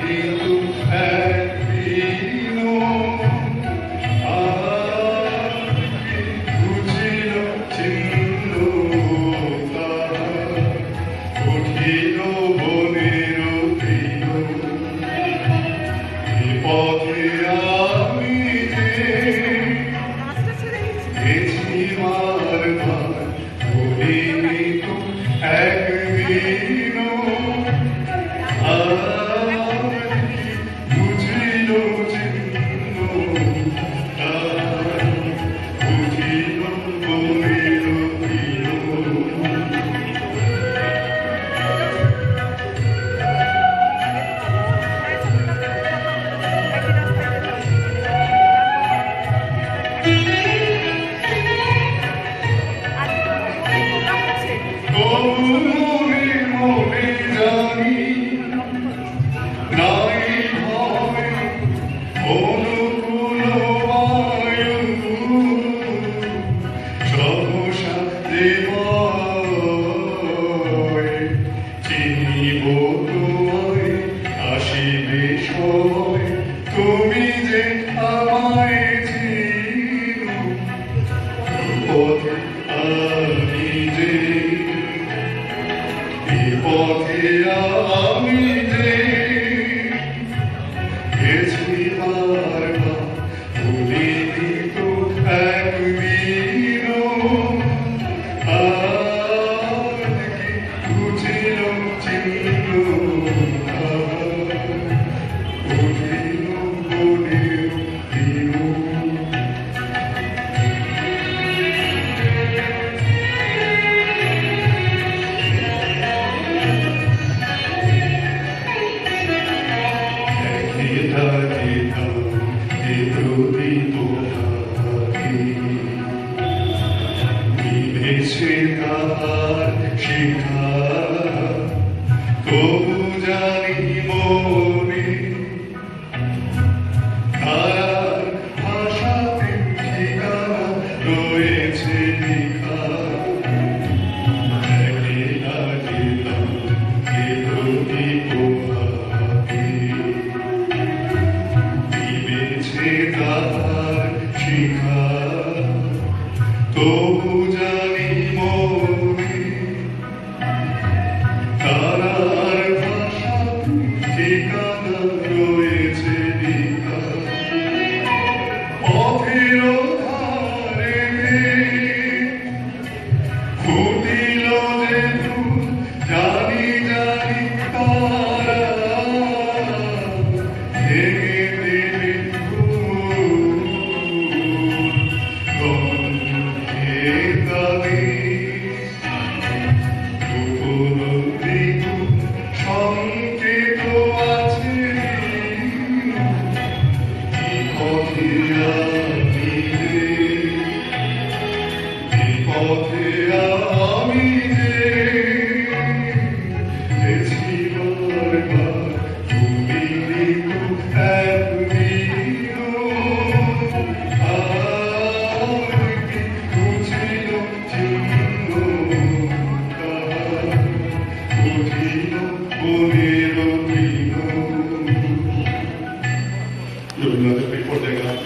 কিন্তু একদিনও আমাকে বুঝিল চিহ্ন তাহার কঠিন বনের তীর। এ পথে আমি গেছি বারবার, বলিনি তো একদিনও বুঝিল চিহ্ন তাহার কঠিন বনের তীর। মনে মনে জানি নাই ভয় অনুকূল বায়ু সহসা দেবায় চিনিব তোমায় আসিবে সময় তুমি যে আমায় চিনো পথে আমি যে পথে আমি যে গেছি বারবার, বলিনি তো একদিনও আমাকে বুঝিল চিহ্ন তাহার কঠিন বনের তীর। নিভেছে তাহার শিখা, তবু জানি মনে তার ভাষাতে ঠিকানা রয়েছে লেখা। একলা গেলাম এ প্রদীপ হাতে, নিভেছে তাহার শিখা, তবু জানি মনে তারার ভাষা ঠিকানা রয়েছে লেখা। পথের ধারে ফুটিল যে ফুল জানি জানি তারা ভেঙে দেবে সংকেত আছে পথে আমি যে গেছি বারবার, বলিনি তো একদিনও আমাকে বুঝিল চিহ্ন তাহার কঠিন বনের তীর। রবীন্দ্রনাথের পেট পর্যায়ে গেলাম।